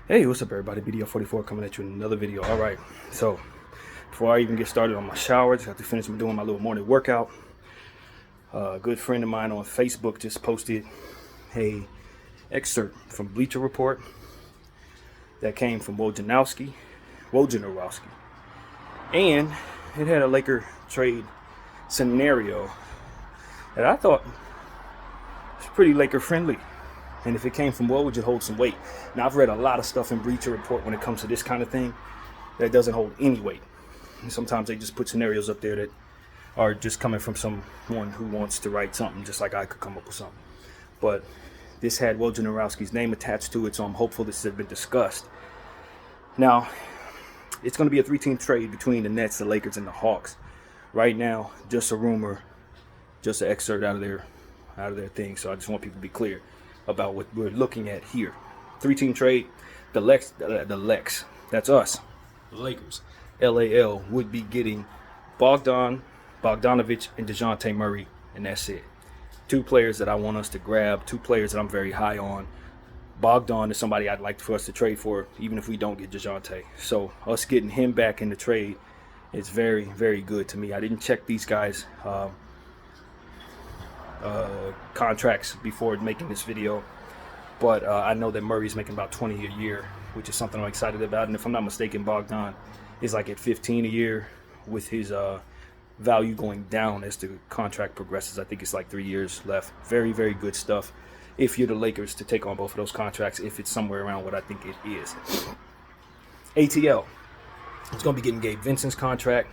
Hey, what's up everybody? BDO44 coming at you in another video. All right, so before I even get started on my shower, just have to finish doing my little morning workout. A good friend of mine on Facebook just posted a excerpt from Bleacher Report that came from Wojnarowski, and it had a Laker trade scenario that I thought was pretty Laker friendly. And if it came from Woj, would you hold some weight? Now, I've read a lot of stuff in Bleacher Report when it comes to this kind of thing that doesn't hold any weight. And sometimes they just put scenarios up there that are just coming from someone who wants to write something, just like I could come up with something. But this had Wojnarowski's name attached to it, so I'm hopeful this has been discussed. Now, it's going to be a three-team trade between the Nets, the Lakers, and the Hawks. Right now, just a rumor, just an excerpt out of their thing. So I just want people to be clear about what we're looking at here. Three-team trade. The Lex, that's us, the Lakers, LAL, would be getting Bogdanovich, and DeJounte Murray, and that's it. Two players that I want us to grab, two players that I'm very high on. Bogdan is somebody I'd like for us to trade for, even if we don't get DeJounte. So us getting him back in the trade is very, very good to me. I didn't check these guys' contracts before making this video, but I know that Murray's making about 20 a year, which is something I'm excited about. And if I'm not mistaken, Bogdan is like at 15 a year, with his value going down as the contract progresses. I think it's like 3 years left. Very, very good stuff if you're the Lakers to take on both of those contracts, if it's somewhere around what I think it is. ATL, it's going to be getting Gabe Vincent's contract.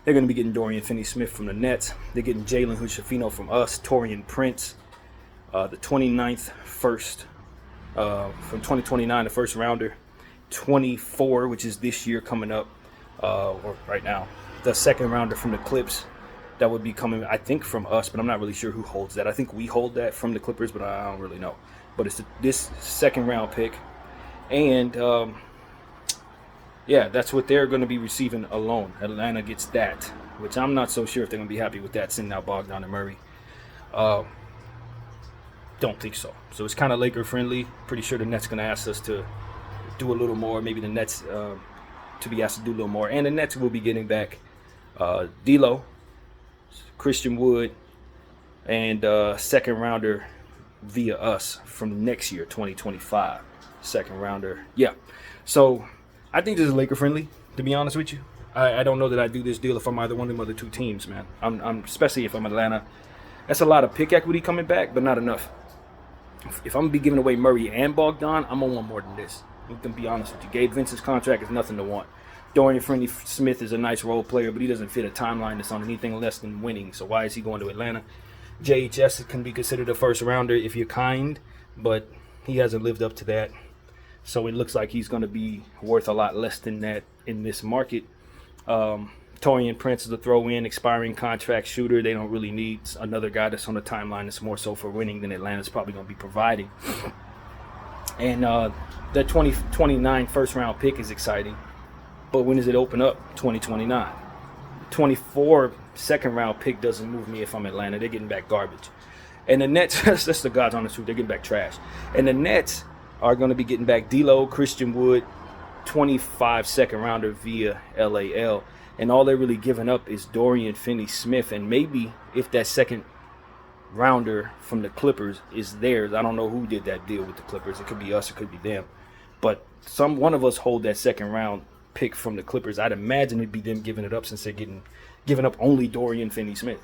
They're going to be getting Dorian Finney-Smith from the Nets. They're getting Jalen Hood-Schifino from us, Taurean Prince, the 29th first, from 2029, the first rounder, 24, which is this year coming up, or right now, the second rounder from the Clips. That would be coming, I think, from us, but I'm not really sure who holds that. I think we hold that from the Clippers, but I don't really know. But it's this second round pick, and yeah, that's what they're going to be receiving alone. Atlanta gets that, which I'm not so sure if they're going to be happy with that, sending out Bogdan and Murray. Don't think so. So it's kind of Laker friendly. Pretty sure the Nets going to ask us to do a little more. Maybe the Nets to be asked to do a little more. And the Nets will be getting back D'Lo, Christian Wood, and second rounder via us from next year, 2025. Second rounder. Yeah. So I think this is Laker friendly, to be honest with you. I don't know that I do this deal if I'm either one of them other two teams, man. I'm especially if I'm Atlanta. That's a lot of pick equity coming back, but not enough. If I'm gonna be giving away Murray and Bogdan, I'm gonna want more than this. I'm gonna be honest with you. Gabe Vincent's contract is nothing to want. Dorian Finney-Smith is a nice role player, but he doesn't fit a timeline that's on anything less than winning. So why is he going to Atlanta? JHS can be considered a first rounder if you're kind, but he hasn't lived up to that. So it looks like he's going to be worth a lot less than that in this market. Taurean Prince is a throw-in, expiring contract shooter. They don't really need another guy that's on the timeline that's more so for winning than Atlanta's probably going to be providing. And the 2029 first-round pick is exciting. But when does it open up? 2029. 24 second-round pick doesn't move me if I'm Atlanta. They're getting back garbage. And the Nets, that's the God's honest truth, they're getting back trash. And the Nets are going to be getting back D'Lo, Christian Wood, 25 second-rounder via LAL. And all they're really giving up is Dorian Finney-Smith. And maybe if that second-rounder from the Clippers is theirs, I don't know who did that deal with the Clippers. It could be us, it could be them. But one of us hold that second-round pick from the Clippers. I'd imagine it'd be them giving it up, since they're giving up only Dorian Finney-Smith.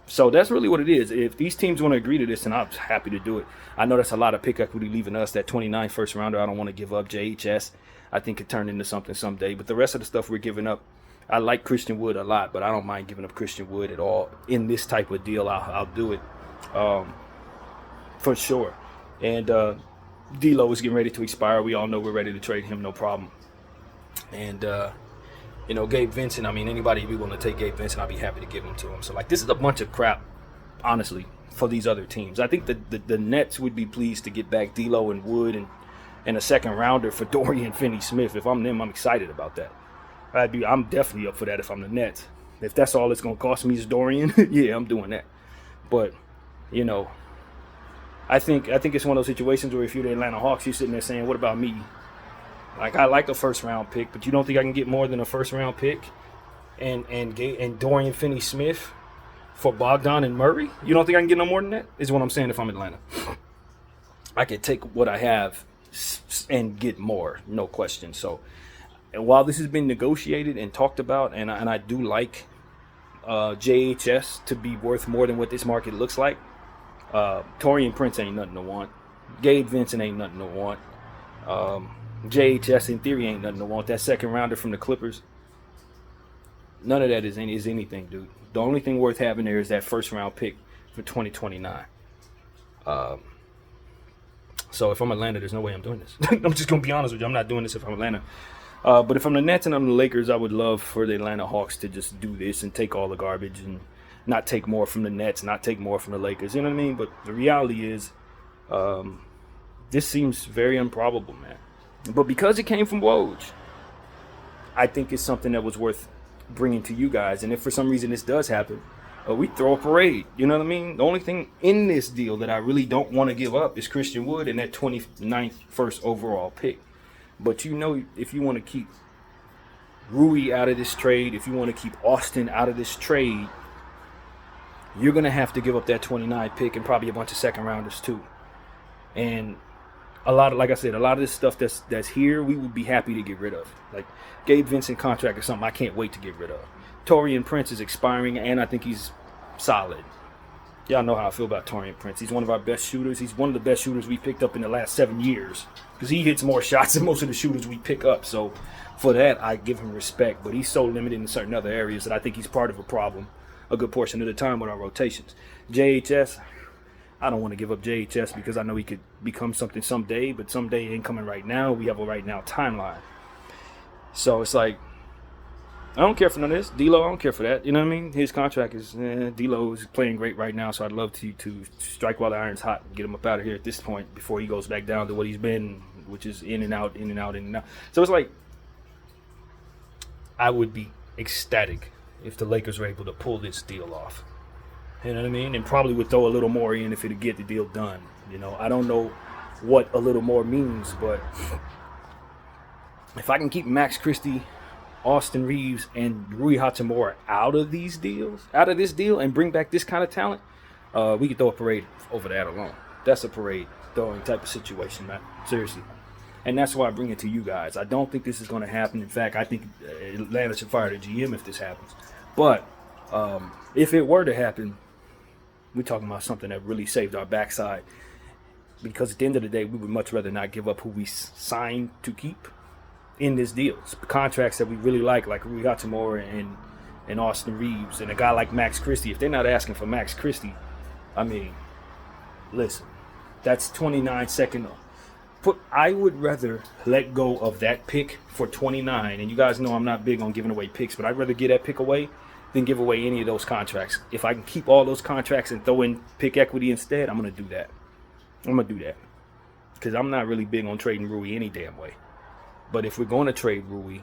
So that's really what it is. If these teams want to agree to this, then I'm happy to do it. I know that's a lot of pick equity leaving us. That 29 first rounder, I don't want to give up. JHS, I think could turn into something someday. But the rest of the stuff we're giving up, I like Christian Wood a lot, but I don't mind giving up Christian Wood at all. In this type of deal, I'll do it for sure. And D'Lo is getting ready to expire. We all know we're ready to trade him, no problem. And Gabe Vincent, I mean, anybody be willing to take Gabe Vincent, I'll be happy to give him to him. So, this is a bunch of crap, honestly, for these other teams. I think the Nets would be pleased to get back D'Lo and Wood and a second rounder for Dorian Finney-Smith. If I'm them, I'm excited about that. I'm definitely up for that if I'm the Nets. If that's all it's going to cost me is Dorian, yeah, I'm doing that. But, I think it's one of those situations where if you're the Atlanta Hawks, you're sitting there saying, "What about me? Like I like a first round pick, but you don't think I can get more than a first round pick and Dorian Finney-Smith for Bogdan and Murray? You don't think I can get no more than that?" Is what I'm saying. If I'm Atlanta, I could take what I have and get more, no question. So, and while this has been negotiated and talked about, and I do like JHS to be worth more than what this market looks like. Taurean Prince ain't nothing to want. Gabe Vincent ain't nothing to want. JHS in theory ain't nothing to want. That second rounder from the Clippers, none of that is anything, dude. The only thing worth having there is that first round pick for 2029. So if I'm Atlanta, there's no way I'm doing this. I'm just gonna be honest with you. I'm not doing this if I'm Atlanta. But if I'm the Nets and I'm the Lakers, I would love for the Atlanta Hawks to just do this and take all the garbage and not take more from the Nets, not take more from the Lakers. You know what I mean? But the reality is, this seems very improbable, man. But because it came from Woj, I think it's something that was worth bringing to you guys. And if for some reason this does happen, we throw a parade. You know what I mean? The only thing in this deal that I really don't want to give up is Christian Wood and that 29th first overall pick. But you know, if you want to keep Rui out of this trade, if you want to keep Austin out of this trade, you're going to have to give up that 29 pick and probably a bunch of second rounders too. And a lot of, like I said, a lot of this stuff that's here, we would be happy to get rid of. Like Gabe Vincent contract is something I can't wait to get rid of. Taurean Prince is expiring, and I think he's solid. Y'all know how I feel about Taurean Prince. He's one of our best shooters. He's one of the best shooters we picked up in the last 7 years because he hits more shots than most of the shooters we pick up. So for that, I give him respect. But he's so limited in certain other areas that I think he's part of a problem a good portion of the time with our rotations. JHS, I don't want to give up JHS because I know he could become something someday, but someday ain't coming right now. We have a right now timeline. So it's like, I don't care for none of this. D'Lo, I don't care for that. You know what I mean? His contract is, D'Lo is playing great right now, so I'd love to strike while the iron's hot and get him up out of here at this point before he goes back down to what he's been, which is in and out, in and out, in and out. So it's like, I would be ecstatic if the Lakers were able to pull this deal off. You know what I mean? And probably would throw a little more in if it'd get the deal done. You know, I don't know what a little more means, but if I can keep Max Christie, Austin Reeves, and Rui Hachimura out of this deal, and bring back this kind of talent, we could throw a parade over that alone. That's a parade throwing type of situation, man. Seriously. And that's why I bring it to you guys. I don't think this is going to happen. In fact, I think Atlanta should fire the GM if this happens. But if it were to happen, we're talking about something that really saved our backside. Because at the end of the day, we would much rather not give up who we signed to keep in this deal. It's contracts that we really like Rui Hachimura and Austin Reeves, and a guy like Max Christie. If they're not asking for Max Christie, I mean, listen, that's 29 second. I would rather let go of that pick for 29, and you guys know I'm not big on giving away picks, but I'd rather get that pick away than give away any of those contracts. If I can keep all those contracts and throw in pick equity instead, I'm going to do that. Because I'm not really big on trading Rui any damn way. But if we're going to trade Rui,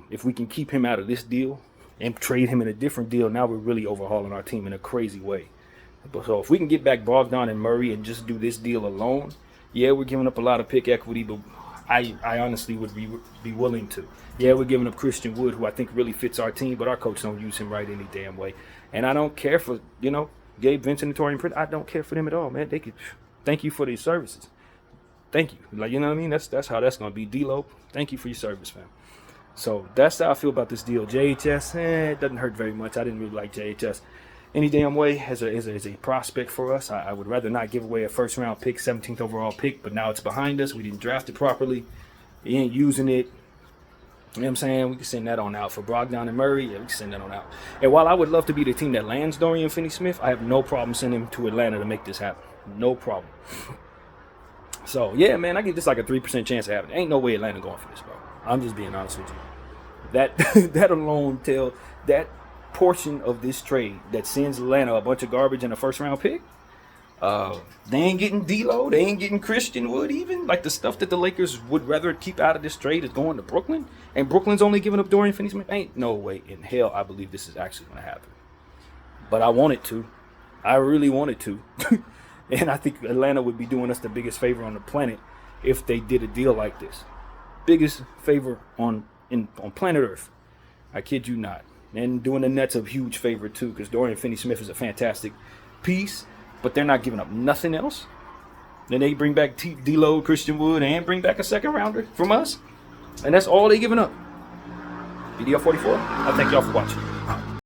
if we can keep him out of this deal and trade him in a different deal, now we're really overhauling our team in a crazy way. So if we can get back Bogdan and Murray and just do this deal alone, yeah, we're giving up a lot of pick equity, but I honestly would be willing to. Yeah, we're giving up Christian Wood, who I think really fits our team, but our coach don't use him right any damn way. And I don't care for, Gabe Vincent and Taurean Prince. I don't care for them at all, man. They could thank you for these services. Thank you. Like, you know what I mean? That's how that's going to be. D'Lo, thank you for your service, man. So that's how I feel about this deal. JHS, it doesn't hurt very much. I didn't really like JHS any damn way as a prospect for us. I would rather not give away a first-round pick, 17th overall pick, but now it's behind us. We didn't draft it properly. We ain't using it. You know what I'm saying? We can send that on out. For Brogdon and Murray, yeah, we can send that on out. And while I would love to be the team that lands Dorian Finney-Smith, I have no problem sending him to Atlanta to make this happen. No problem. So, yeah, man, I get this like a 3% chance of happening. Ain't no way Atlanta going for this, bro. I'm just being honest with you. That alone tell that portion of this trade that sends Atlanta a bunch of garbage and a first-round pick, they ain't getting D'Lo. They ain't getting Christian Wood even. Like the stuff that the Lakers would rather keep out of this trade is going to Brooklyn. And Brooklyn's only giving up Dorian Finney-Smith. Ain't no way in hell I believe this is actually going to happen. But I want it to. I really want it to. And I think Atlanta would be doing us the biggest favor on the planet if they did a deal like this. Biggest favor on planet Earth. I kid you not. And doing the Nets a huge favor too, because Dorian Finney-Smith is a fantastic piece, but they're not giving up nothing else. Then they bring back D'Lo, Christian Wood, and bring back a second rounder from us, and that's all they giving up. BDR 44. I thank y'all for watching.